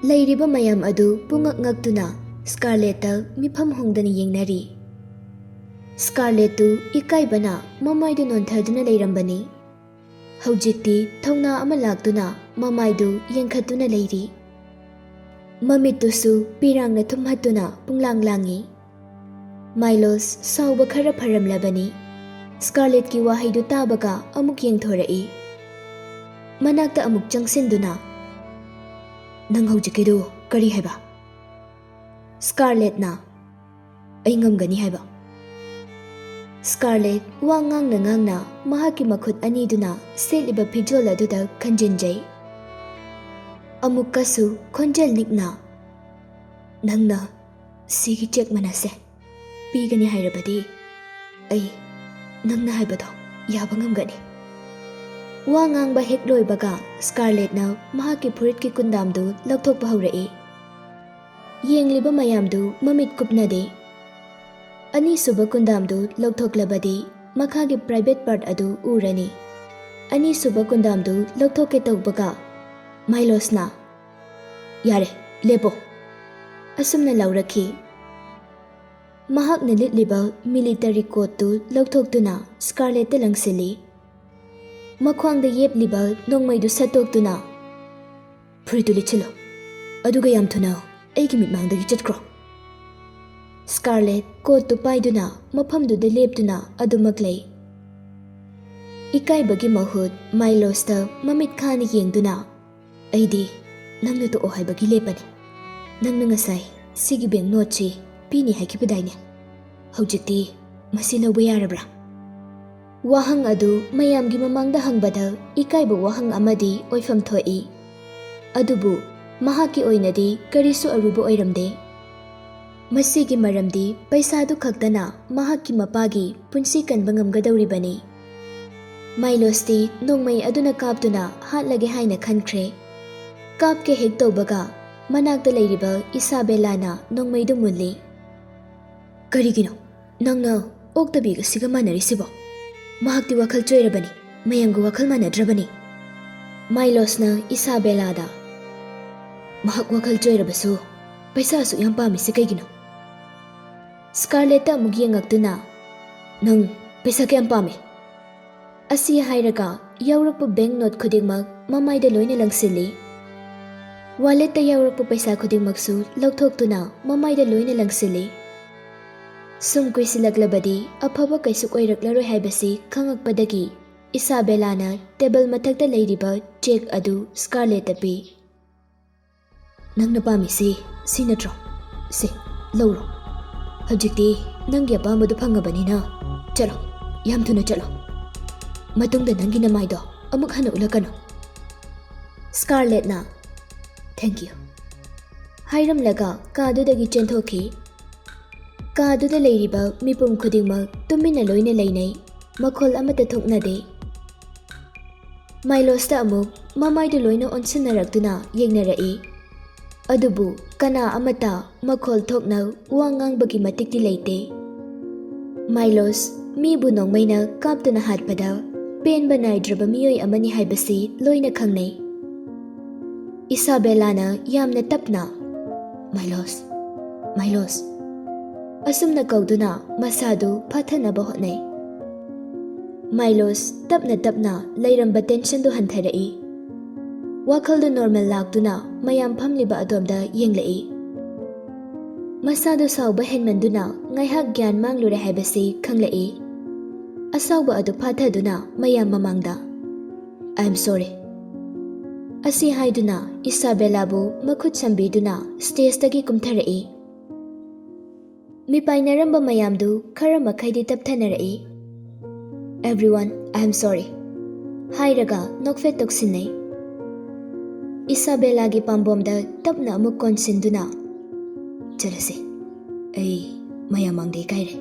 ꯂꯩꯔꯤꯕ ꯃꯌꯥꯝ ꯑꯗꯨ ꯄꯨꯡꯉꯛ ꯉꯛꯇꯨꯅ ꯁ꯭ꯀꯥꯔꯂꯦꯠꯇ ꯃꯤꯐꯝ ꯍꯣꯡꯗꯅ ꯌꯦꯡꯅꯔꯤ꯫ ꯁ꯭ꯀꯥꯔꯂꯦꯠꯇꯨ ꯏꯀꯥꯏꯕꯅ ꯃꯃꯥꯏꯗꯨ ꯅꯣꯟꯊꯗꯨꯅ ꯂꯩꯔꯝꯕꯅꯤ꯫ ꯍꯧꯖꯤꯛꯇꯤ ꯊꯧꯅꯥ ꯑꯃ ꯂꯥꯛꯇꯨꯅ ꯃꯃꯥꯏꯗꯨ ꯌꯦꯡꯈꯠꯇꯨꯅ ꯂꯩꯔꯤ꯫ ꯃꯃꯤꯠꯇꯨꯁꯨ ꯄꯤꯔꯥꯡꯅ ꯊꯨꯝꯍꯠꯇꯨꯅ ꯄꯨꯡꯂꯥꯡ ꯂꯥꯡꯏ꯫ ꯃꯥꯏꯂꯣꯁ ꯁꯥꯎꯕ ꯈꯔ ꯐꯔꯝꯂꯕꯅꯤ꯫ ꯁ꯭ꯀꯥꯔꯂꯦꯠꯀꯤ ꯋꯥꯍꯩꯗꯨ ꯇꯥꯕꯒ ꯑꯃꯨꯛ ꯌꯦꯡꯊꯣꯔꯛꯏ꯫ ꯃꯅꯥꯛꯇ ꯑꯃꯨꯛ ꯆꯪꯁꯤꯟꯗꯨꯅ ꯅꯪ ꯍꯧꯖꯤꯛꯀꯤꯗꯨ ꯀꯔꯤ ꯍꯥꯏꯕ? ꯁ꯭ꯀꯥꯔꯂꯦꯠꯅ ꯑꯩ ꯉꯝꯒꯅꯤ ꯍꯥꯏꯕ꯫ ꯁ꯭ꯀꯥꯔꯂꯦꯠ ꯋꯥ ꯉꯥꯡꯅ ꯉꯥꯡꯅ ꯃꯍꯥꯛꯀꯤ ꯃꯈꯨꯠ ꯑꯅꯤꯗꯨꯅ ꯁꯦꯠꯂꯤꯕ ꯐꯤꯖꯣꯜ ꯑꯗꯨꯗ ꯈꯟꯖꯤꯟꯖꯩ꯫ ꯑꯃꯨꯛꯀꯁꯨ ꯈꯣꯟꯖꯦꯜ ꯅꯤꯛꯅ ꯅꯪꯅ ꯁꯤꯒꯤ ꯆꯦꯛ ꯃꯅꯥꯁꯦ ꯄꯤꯒꯅꯤ ꯍꯥꯏꯔꯕꯗꯤ ꯑꯩ ꯅꯪꯅ ꯍꯥꯏꯕꯗꯣ ꯌꯥꯕ ꯉꯝꯒꯅꯤ꯫ ꯋꯥ ꯉꯥꯡꯕ ꯍꯦꯛ ꯂꯣꯏꯕꯒ ꯁ꯭ꯀꯥꯔꯂꯦꯠꯅ ꯃꯍꯥꯛꯀꯤ ꯐꯨꯔꯤꯠꯀꯤ ꯀꯨꯟꯗꯥꯝꯗꯨ ꯂꯧꯊꯣꯛꯄ ꯍꯧꯔꯛꯏ꯫ ꯌꯦꯡꯂꯤꯕ ꯃꯌꯥꯝꯗꯨ ꯃꯃꯤꯠ ꯀꯨꯞꯅꯗꯦ꯫ ꯑꯅꯤꯁꯨꯕ ꯀꯨꯟꯗꯥꯝꯗꯨ ꯂꯧꯊꯣꯛꯂꯕꯗꯤ ꯃꯈꯥꯒꯤ ꯄ꯭ꯔꯥꯏꯚꯦꯠ ꯄꯥꯔꯠ ꯑꯗꯨ ꯎꯔꯅꯤ꯫ ꯑꯅꯤꯁꯨꯕ ꯀꯨꯟꯗꯥꯝꯗꯨ ꯂꯧꯊꯣꯛꯀꯦ ꯇꯧꯕꯒ ꯃꯥꯏꯂꯣꯁꯅ ꯌꯥꯔꯦ ꯂꯦꯞꯄꯣ ꯑꯁꯨꯝꯅ ꯂꯥꯎꯔꯛꯈꯤ꯫ ꯃꯍꯥꯛꯅ ꯂꯤꯠꯂꯤꯕ ꯃꯤꯂꯤꯇꯔꯤ ꯀꯣꯠꯇꯨ ꯂꯧꯊꯣꯛꯇꯨꯅ ꯁ꯭ꯀꯥꯔꯂꯦꯠꯇ ꯂꯪꯁꯤꯜꯂꯤ꯫ ꯃꯈ꯭ꯋꯥꯡꯗ ꯌꯦꯞꯂꯤꯕ ꯅꯣꯡꯃꯩꯗꯨ ꯁꯠꯇꯣꯛꯇꯨꯅ ꯐꯨꯔꯤꯠꯇꯨ ꯂꯤꯠꯁꯤꯜꯂꯣ, ꯑꯗꯨꯒ ꯌꯥꯝ ꯊꯨꯅ ꯑꯩꯒꯤ ꯃꯤꯠꯃꯥꯡꯗꯒꯤ ꯆꯠꯈ꯭ꯔꯣ꯫ ꯁ꯭ꯀꯥꯔꯂꯦꯠ ꯀꯣꯠꯇꯨ ꯄꯥꯏꯗꯨꯅ ꯃꯐꯝꯗꯨꯗ ꯂꯦꯞꯇꯨꯅ ꯑꯗꯨꯃꯛ ꯂꯩ꯫ ꯏꯀꯥꯏꯕꯒꯤ ꯃꯍꯨꯠ ꯃꯥꯏꯂꯣꯁꯇ ꯃꯃꯤꯠ ꯈꯥꯅ ꯌꯦꯡꯗꯨꯅ ꯑꯩꯗꯤ ꯅꯪꯅ ꯇꯣꯛꯑꯣ ꯍꯥꯏꯕꯒꯤ ꯂꯦꯞꯄꯅꯤ꯫ ꯅꯪꯅ ꯉꯁꯥꯏ ꯁꯤꯒꯤ ꯕꯦꯡꯛ ꯅꯣꯠꯁꯤ ꯄꯤꯅꯤ ꯍꯥꯏꯈꯤꯕꯗꯥꯏꯅꯦ? ꯍꯧꯖꯤꯛꯇꯤ ꯃꯁꯤ ꯂꯧꯕ ꯌꯥꯔꯕ꯭ꯔꯥ? ꯋꯥꯍꯪ ꯑꯗꯨ ꯃꯌꯥꯝꯒꯤ ꯃꯃꯥꯡꯗ ꯍꯪꯕꯗ ꯏꯀꯥꯏꯕ ꯋꯥꯍꯪ ꯑꯃꯗꯤ ꯑꯣꯏꯐꯝ ꯊꯣꯛꯏ꯫ ꯑꯗꯨꯕꯨ ꯃꯍꯥꯛꯀꯤ ꯑꯣꯏꯅꯗꯤ ꯀꯔꯤꯁꯨ ꯑꯔꯨꯕ ꯑꯣꯏꯔꯝꯗꯦ꯫ ꯃꯁꯤꯒꯤ ꯃꯔꯝꯗꯤ ꯄꯩꯁꯥꯗꯨ ꯈꯛꯇꯅ ꯃꯍꯥꯛꯀꯤ ꯃꯄꯥꯒꯤ ꯄꯨꯟꯁꯤ ꯀꯟꯕ ꯉꯝꯒꯗꯧꯔꯤꯕꯅꯤ꯫ ꯃꯥꯏꯂꯣꯁꯇꯤ ꯅꯣꯡꯃꯩ ꯑꯗꯨꯅ ꯀꯥꯞꯇꯨꯅ ꯍꯥꯠꯂꯒꯦ ꯍꯥꯏꯅ ꯈꯟꯈ꯭ꯔꯦ꯫ ꯀꯥꯞꯀꯦ ꯍꯦꯛ ꯇꯧꯕꯒ ꯃꯅꯥꯛꯇ ꯂꯩꯔꯤꯕ ꯏꯁꯥꯕꯦꯂꯥꯅ ꯅꯣꯡꯃꯩꯗꯨ ꯃꯨꯜꯂꯤ꯫ ꯀꯔꯤꯒꯤꯅꯣ ꯅꯪꯅ ꯑꯣꯛꯇꯕꯤꯒꯁꯤꯒ ꯃꯥꯟꯅꯔꯤꯁꯤꯕꯣ? ꯃꯍꯥꯛꯇꯤ ꯋꯥꯈꯜ ꯆꯣꯏꯔꯕꯅꯤ, ꯃꯌꯥꯝꯒ ꯋꯥꯈꯜ ꯃꯥꯟꯅꯗ꯭ꯔꯕꯅꯤ꯫ ꯃꯥꯏꯂꯣꯁꯅ ꯏꯁꯥꯕꯦꯂꯥꯗ ꯃꯍꯥꯛ ꯋꯥꯈꯜ ꯆꯣꯏꯔꯕꯁꯨ ꯄꯩꯁꯥ ꯑꯁꯨꯛ ꯌꯥꯝ ꯄꯥꯝꯃꯤꯁꯤ ꯀꯩꯒꯤꯅꯣ? ꯁ꯭ꯀꯥꯔꯂꯦꯠꯇ ꯑꯃꯨꯛ ꯌꯦꯡꯉꯛꯇꯨꯅ ꯅꯪ ꯄꯩꯁꯥ ꯀꯌꯥꯝ ꯄꯥꯝꯃꯤ? ꯑꯁꯤ ꯍꯥꯏꯔꯒ ꯌꯥꯎꯔꯛꯄ ꯕꯦꯡꯛ ꯅꯣꯠ ꯈꯨꯗꯤꯡꯃꯛ ꯃꯃꯥꯏꯗ ꯂꯣꯏꯅ ꯂꯪꯁꯤꯜꯂꯤ꯫ ꯋꯥꯂꯦꯠꯇ ꯌꯥꯎꯔꯛꯄ ꯄꯩꯁꯥ ꯈꯨꯗꯤꯡꯃꯛꯁꯨ ꯂꯧꯊꯣꯛꯇꯨꯅ ꯃꯃꯥꯏꯗ ꯂꯣꯏꯅ ꯂꯪꯁꯤꯜꯂꯤ꯫ ꯁꯨꯝ ꯀꯨꯏꯁꯤꯜꯂꯛꯂꯕꯗꯤ ꯑꯐꯕ ꯀꯩꯁꯨ ꯑꯣꯏꯔꯛꯂꯔꯣꯏ ꯍꯥꯏꯕꯁꯤ ꯈꯪꯉꯛꯄꯗꯒꯤ ꯏꯁꯥꯕꯦꯂꯥꯅ ꯇꯦꯕꯜ ꯃꯊꯛꯇ ꯂꯩꯔꯤꯕ ꯆꯦꯛ ꯑꯗꯨ ꯁ꯭ꯀꯥꯔꯂꯦꯠꯇ ꯄꯤ꯫ ꯅꯪꯅ ꯄꯥꯝꯃꯤꯁꯤ ꯁꯤ ꯅꯠꯇ꯭ꯔꯣ? ꯁꯤ ꯂꯧꯔꯣ꯫ ꯍꯧꯖꯤꯛꯇꯤ ꯅꯪꯒꯤ ꯑꯄꯥꯝꯕꯗꯨ ꯐꯪꯉꯕꯅꯤꯅ ꯆꯠꯂꯣ, ꯌꯥꯝ ꯊꯨꯅ ꯆꯠꯂꯣ꯫ ꯃꯇꯨꯡꯗ ꯅꯪꯒꯤ ꯅꯃꯥꯏꯗꯣ ꯑꯃꯨꯛ ꯍꯟꯅ ꯎꯠꯂꯛꯀꯅꯨ꯫ ꯁ꯭ꯀꯥꯔꯂꯦꯠꯅ ꯊꯦꯡꯛ ꯌꯨ ꯍꯥꯏꯔꯝꯂꯒ ꯀꯥꯗꯨꯗꯒꯤ ꯆꯦꯟꯊꯣꯛꯈꯤ꯫ ꯀꯥꯗꯨꯗ ꯂꯩꯔꯤꯕ ꯃꯤꯄꯨꯝ ꯈꯨꯗꯤꯡꯃꯛ ꯇꯨꯃꯤꯟꯅ ꯂꯣꯏꯅ ꯂꯩꯅꯩ, ꯃꯈꯣꯜ ꯑꯃꯠꯇ ꯊꯣꯛꯅꯗꯦ꯫ ꯃꯥꯏꯂꯣꯁꯇ ꯑꯃꯨꯛ ꯃꯃꯥꯏꯗꯨ ꯂꯣꯏꯅ ꯑꯣꯟꯁꯤꯟꯅꯔꯛꯇꯨꯅ ꯌꯦꯡꯅꯔꯛꯏ꯫ ꯑꯗꯨꯕꯨ ꯀꯅꯥ ꯑꯃꯠꯇ ꯃꯈꯣꯜ ꯊꯣꯛꯅ ꯋꯥ ꯉꯥꯡꯕꯒꯤ ꯃꯇꯤꯛꯇꯤ ꯂꯩꯇꯦ꯫ ꯃꯥꯏꯂꯣꯁ ꯃꯤꯕꯨ ꯅꯣꯡꯃꯩꯅ ꯀꯥꯞꯇꯨꯅ ꯍꯥꯠꯄꯗ ꯄꯦꯟꯕ ꯅꯥꯏꯗ꯭ꯔꯕ ꯃꯤꯑꯣꯏ ꯑꯃꯅꯤ ꯍꯥꯏꯕꯁꯤ ꯂꯣꯏꯅ ꯈꯪꯅꯩ꯫ ꯏꯁꯥꯕꯦꯂꯥꯅ ꯌꯥꯝꯅ ꯇꯞꯅ "ꯃꯥꯏꯂꯣꯁ, ꯃꯥꯏꯂꯣꯁ" ꯑꯁꯨꯝꯅ ꯀꯧꯗꯨꯅ ꯃꯁꯥꯗꯨ ꯐꯥꯊꯅꯕ ꯍꯣꯠꯅꯩ꯫ ꯃꯥꯏꯂꯣꯁ ꯇꯞꯅ ꯇꯞꯅ ꯂꯩꯔꯝꯕ ꯇꯦꯟꯁꯟꯗꯨ ꯍꯟꯊꯔꯛꯏ꯫ ꯋꯥꯈꯜꯗꯨ ꯅꯣꯔꯃꯦꯜ ꯂꯥꯛꯇꯨꯅ ꯃꯌꯥꯝ ꯐꯝꯂꯤꯕ ꯑꯗꯣꯝꯗ ꯌꯦꯡꯂꯛꯏ꯫ ꯃꯁꯥꯗꯨ ꯁꯥꯎꯕ ꯍꯦꯟꯃꯟꯗꯨꯅ ꯉꯥꯏꯍꯥꯛ ꯒ꯭ꯌꯥꯟ ꯃꯥꯡꯂꯨꯔꯦ ꯍꯥꯏꯕꯁꯤ ꯈꯪꯂꯛꯏ꯫ ꯑꯁꯥꯎꯕ ꯑꯗꯨ ꯐꯥꯊꯗꯨꯅ ꯃꯌꯥꯝ ꯃꯃꯥꯡꯗ "ꯑꯥꯏ ꯑꯦꯝ ꯁꯣꯔꯤ" ꯑꯁꯤ ꯍꯥꯏꯗꯨꯅ ꯏꯁꯥꯕꯦꯂꯥꯕꯨ ꯃꯈꯨꯠ ꯁꯝꯕꯤꯗꯨꯅ ꯁ꯭ꯇꯦꯖꯇꯒꯤ ꯀꯨꯝꯊꯔꯛꯏ꯫ ꯃꯤꯄꯥꯏꯅꯔꯝꯕ ꯃꯌꯥꯝꯗꯨ ꯈꯔ ꯃꯈꯩꯗꯤ ꯇꯞꯊꯅꯔꯛꯏ꯫ "ꯑꯦꯚ꯭ꯔꯤꯋꯥꯟ, ꯑꯥꯏ ꯑꯦꯝ ꯁꯣꯔꯤ" ꯍꯥꯏꯔꯒ ꯅꯣꯛꯐꯦꯠ ꯇꯧꯁꯤꯟꯅꯩ꯫ ꯏꯁꯥꯕꯦꯂꯥꯒꯤ ꯄꯥꯝꯕꯣꯝꯗ ꯇꯞꯅ ꯑꯃꯨꯛ ꯀꯣꯟꯁꯤꯟꯗꯨꯅ "ꯆꯠꯂꯁꯤ, ꯑꯩ ꯃꯌꯥꯝ ꯃꯥꯡꯗ ꯏꯀꯥꯏꯔꯦ."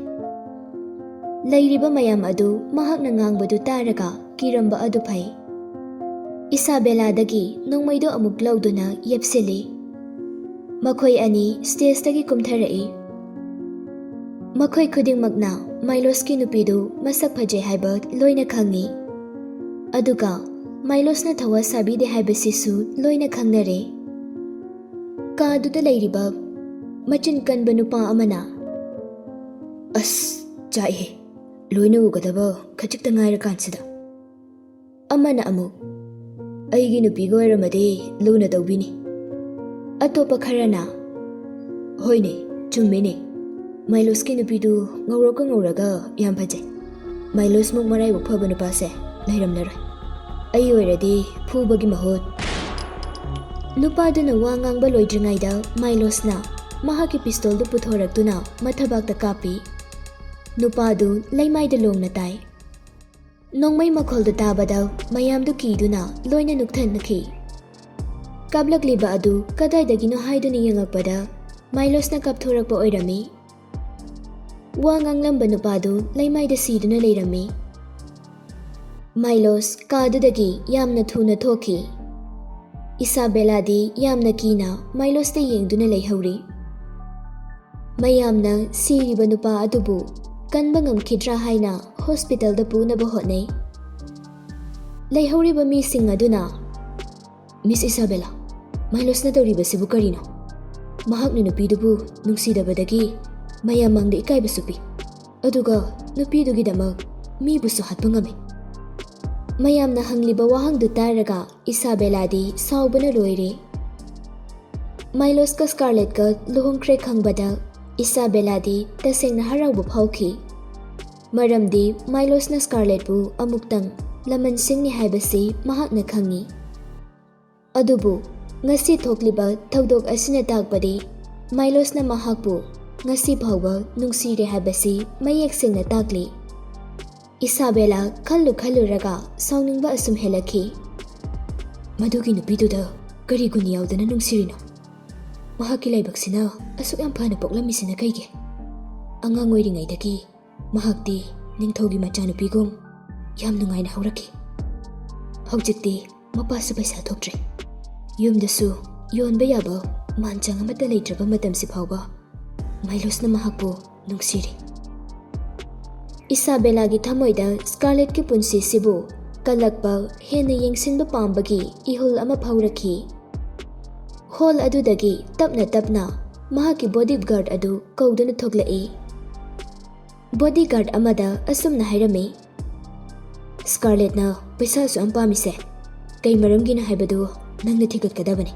ꯂꯩꯔꯤꯕ ꯃꯌꯥꯝ ꯑꯗꯨ ꯃꯍꯥꯛꯅ ꯉꯥꯡꯕꯗꯨ ꯇꯥꯔꯒ ꯀꯤꯔꯝꯕ ꯑꯗꯨ ꯐꯩ꯫ ꯏꯁꯥꯕꯦꯂꯥꯗꯒꯤ ꯅꯣꯡꯃꯩꯗꯨ ꯑꯃꯨꯛ ꯂꯧꯗꯨꯅ ꯌꯦꯞꯁꯤꯜꯂꯤ꯫ ꯃꯈꯣꯏ ꯑꯅꯤ ꯁ꯭ꯇꯦꯖꯇꯒꯤ ꯀꯨꯝꯊꯔꯛꯏ꯫ ꯃꯈꯣꯏ ꯈꯨꯗꯤꯡꯃꯛꯅ ꯃꯥꯏꯂꯣꯁꯀꯤ ꯅꯨꯄꯤꯗꯨ ꯃꯁꯛ ꯐꯖꯩ ꯍꯥꯏꯕ ꯂꯣꯏꯅ ꯈꯪꯏ꯫ ꯑꯗꯨꯒ ꯃꯥꯏꯂꯣꯁꯅ ꯊꯋꯥ ꯁꯥꯕꯤꯗꯦ ꯍꯥꯏꯕꯁꯤꯁꯨ ꯂꯣꯏꯅ ꯈꯪꯅꯔꯦ꯫ ꯀꯥꯗꯨꯗ ꯂꯩꯔꯤꯕ ꯃꯆꯤꯟ ꯀꯟꯕ ꯅꯨꯄꯥ ꯑꯃꯅ "ꯑꯁ ꯆꯥꯛꯏꯍꯦ, ꯂꯣꯏꯅ ꯎꯒꯗꯕ ꯈꯖꯤꯛꯇ ꯉꯥꯏꯔꯀꯥꯟꯁꯤꯗ." ꯑꯃꯅ ꯑꯃꯨꯛ "ꯑꯩꯒꯤ ꯅꯨꯄꯤꯒ ꯑꯣꯏꯔꯝꯃꯗꯤ ꯂꯨꯅ ꯇꯧꯕꯤꯅꯤ." ꯑꯇꯣꯞꯄ ꯈꯔꯅ "ꯍꯣꯏꯅꯦ, ꯆꯨꯝꯃꯤꯅꯦ, ꯃꯥꯏꯂꯣꯁꯀꯤ ꯅꯨꯄꯤꯗꯨ ꯉꯧꯔꯣꯛꯀ ꯉꯧꯔꯒ ꯌꯥꯝ ꯐꯖꯩ. ꯃꯥꯏꯂꯣꯁꯃꯨꯛ ꯃꯔꯥꯏꯕꯛ ꯐꯕ ꯅꯨꯄꯥꯁꯦ ꯂꯩꯔꯝꯂꯔꯣꯏ. ꯑꯩ ꯑꯣꯏꯔꯗꯤ ꯐꯨꯕꯒꯤ ꯃꯍꯨꯠ..." ꯅꯨꯄꯥꯗꯨꯅ ꯋꯥ ꯉꯥꯡꯕ ꯂꯣꯏꯗ꯭ꯔꯤꯉꯩꯗ ꯃꯥꯏꯂꯣꯁꯅ ꯃꯍꯥꯛꯀꯤ ꯄꯤꯁꯇꯣꯜꯗꯨ ꯄꯨꯊꯣꯔꯛꯇꯨꯅ ꯃꯊꯕꯥꯛꯇ ꯀꯥꯞꯄꯤ꯫ ꯅꯨꯄꯥꯗꯨ ꯂꯩꯃꯥꯏꯗ ꯂꯣꯡꯅ ꯇꯥꯏ꯫ ꯅꯣꯡꯃꯩ ꯃꯈꯣꯜꯗꯨ ꯇꯥꯕꯗ ꯃꯌꯥꯝꯗꯨ ꯀꯤꯗꯨꯅ ꯂꯣꯏꯅ ꯅꯨꯛꯊꯅꯈꯤ꯫ ꯀꯥꯞꯂꯛꯂꯤꯕ ꯑꯗꯨ ꯀꯗꯥꯏꯗꯒꯤꯅꯣ ꯍꯥꯏꯗꯨꯅ ꯌꯦꯡꯂꯛꯄꯗ ꯃꯥꯏꯂꯣꯁꯅ ꯀꯥꯞꯊꯣꯔꯛꯄ ꯑꯣꯏꯔꯝꯃꯤ꯫ ꯋꯥ ꯉꯥꯡꯂꯝꯕ ꯅꯨꯄꯥꯗꯨ ꯂꯩꯃꯥꯏꯗ ꯁꯤꯗꯨꯅ ꯂꯩꯔꯝꯃꯤ꯫ ꯃꯥꯏꯂꯣꯁ ꯀꯥꯗꯨꯗꯒꯤ ꯌꯥꯝꯅ ꯊꯨꯅ ꯊꯣꯛꯈꯤ꯫ ꯏꯁꯥꯕꯦꯂꯥꯗꯤ ꯌꯥꯝꯅ ꯀꯤꯅ ꯃꯥꯏꯂꯣꯁꯇ ꯌꯦꯡꯗꯨꯅ ꯂꯩꯍꯧꯔꯤ꯫ ꯃꯌꯥꯝꯅ ꯁꯤꯔꯤꯕ ꯅꯨꯄꯥ ꯑꯗꯨꯕꯨ ꯀꯟꯕ ꯉꯝꯈꯤꯗ꯭ꯔꯥ ꯍꯥꯏꯅ ꯍꯣꯁꯄꯤꯇꯥꯜꯗ ꯄꯨꯅꯕ ꯍꯣꯠꯅꯩ꯫ ꯂꯩꯍꯧꯔꯤꯕ ꯃꯤꯁꯤꯡ ꯑꯗꯨꯅ "ꯃꯤꯁ ꯏꯁꯥꯕꯦꯂꯥ, ꯃꯥꯏꯂꯣꯁꯅ ꯇꯧꯔꯤꯕꯁꯤꯕꯨ ꯀꯔꯤꯅꯣ? ꯃꯍꯥꯛꯅ ꯅꯨꯄꯤꯗꯨꯕꯨ ꯅꯨꯡꯁꯤꯗꯕꯗꯒꯤ ꯃꯌꯥꯝ ꯃꯥꯡꯗ ꯏꯀꯥꯏꯕꯁꯨ ꯄꯤ, ꯑꯗꯨꯒ ꯅꯨꯄꯤꯗꯨꯒꯤꯗꯃꯛ ꯃꯤꯕꯨꯁꯨ ꯍꯥꯠꯄ ꯉꯝꯃꯤ." ꯃꯌꯥꯝꯅ ꯍꯪꯂꯤꯕ ꯋꯥꯍꯪꯗꯨ ꯇꯥꯔꯒ ꯏꯁꯥꯕꯦꯂꯥꯗꯤ ꯁꯥꯎꯕꯅ ꯂꯣꯏꯔꯦ꯫ ꯃꯥꯏꯂꯣꯁꯀ ꯁ꯭ꯀꯥꯔꯂꯦꯠꯀ ꯂꯨꯍꯣꯡꯈ꯭ꯔꯦ ꯈꯪꯕꯗ ꯏꯁꯥꯕꯦꯂꯥꯗꯤ ꯇꯁꯦꯡꯅ ꯍꯔꯥꯎꯕ ꯐꯥꯎꯈꯤ꯫ ꯃꯔꯝꯗꯤ ꯃꯥꯏꯂꯣꯁꯅ ꯁ꯭ꯀꯥꯔꯂꯦꯠꯄꯨ ꯑꯃꯨꯛꯇꯪ ꯂꯃꯟꯁꯤꯡꯅꯤ ꯍꯥꯏꯕꯁꯤ ꯃꯍꯥꯛꯅ ꯈꯪꯏ꯫ ꯑꯗꯨꯕꯨ ꯉꯁꯤ ꯊꯣꯛꯂꯤꯕ ꯊꯧꯗꯣꯛ ꯑꯁꯤꯅ ꯇꯥꯛꯄꯗꯤ ꯃꯥꯏꯂꯣꯁꯅ ꯃꯍꯥꯛꯄꯨ ꯉꯁꯤ ꯐꯥꯎꯕ ꯅꯨꯡꯁꯤꯔꯦ ꯍꯥꯏꯕꯁꯤ ꯃꯌꯦꯛ ꯁꯦꯡꯅ ꯇꯥꯛꯂꯤ꯫ ꯏꯁꯥꯕꯦꯂꯥ ꯈꯜꯂꯨꯔꯒ ꯁꯥꯎꯅꯤꯡꯕ ꯑꯁꯨꯝ ꯍꯦꯜꯂꯛꯈꯤ꯫ ꯃꯗꯨꯒꯤ ꯅꯨꯄꯤꯗꯨꯗ ꯀꯔꯤ ꯒꯨꯟ ꯌꯥꯎꯗꯅ ꯅꯨꯡꯁꯤꯔꯤꯅꯣ? ꯃꯍꯥꯛꯀꯤ ꯂꯥꯏꯕꯛꯁꯤꯅ ꯑꯁꯨꯛ ꯌꯥꯝ ꯐꯅ ꯄꯣꯛꯂꯝꯃꯤꯁꯤꯅ ꯀꯩꯒꯤ? ꯑꯉꯥꯡ ꯑꯣꯏꯔꯤꯉꯩꯗꯒꯤ ꯃꯍꯥꯛꯇꯤ ꯅꯤꯡꯊꯧꯒꯤ ꯃꯆꯥꯅꯨꯄꯤꯒꯨꯝ ꯌꯥꯝ ꯅꯨꯡꯉꯥꯏꯅ ꯍꯧꯔꯛꯈꯤ꯫ ꯍꯧꯖꯤꯛꯇꯤ ꯃꯄꯥꯁꯨ ꯄꯩꯁꯥ ꯊꯣꯛꯇ꯭ꯔꯦ, ꯌꯨꯝꯗꯁꯨ ꯌꯣꯟꯕ ꯌꯥꯕ ꯃꯥꯟꯆꯥꯡ ꯑꯃꯠꯇ ꯂꯩꯇ꯭ꯔꯕ ꯃꯇꯝꯁꯤ ꯐꯥꯎꯕ ꯃꯥꯏꯂꯣꯁꯅ ꯃꯍꯥꯛꯄꯨ ꯅꯨꯡꯁꯤꯔꯤ꯫ ꯏꯁꯥꯕꯦꯂꯥꯒꯤ ꯊꯃꯣꯏꯗ ꯁ꯭ꯀꯥꯔꯂꯦꯠꯀꯤ ꯄꯨꯟꯁꯤꯁꯤꯕꯨ ꯀꯜꯂꯛꯄ, ꯍꯦꯟꯅ ꯌꯦꯡꯁꯤꯟꯕ ꯄꯥꯝꯕꯒꯤ ꯏꯍꯨꯜ ꯑꯃ ꯐꯥꯎꯔꯛꯈꯤ꯫ ꯍꯣꯜ ꯑꯗꯨꯗꯒꯤ ꯇꯞꯅ ꯇꯞꯅ ꯃꯍꯥꯛꯀꯤ ꯕꯣꯗꯤꯒꯥꯔꯗ ꯑꯗꯨ ꯀꯧꯗꯨꯅ ꯊꯣꯛꯂꯛꯏ꯫ ꯕꯣꯗꯤꯒꯥꯔꯗ ꯑꯃꯗ ꯑꯁꯨꯝꯅ ꯍꯥꯏꯔꯝꯃꯤ, "ꯁ꯭ꯀꯥꯔꯂꯦꯠꯅ ꯄꯩꯁꯥ ꯑꯁꯨꯛ ꯌꯥꯝ ꯄꯥꯝꯃꯤꯁꯦ ꯀꯩ ꯃꯔꯝꯒꯤꯅꯣ ꯍꯥꯏꯕꯗꯨ ꯅꯪꯅ ꯊꯤꯒꯠꯀꯗꯕꯅꯤ꯫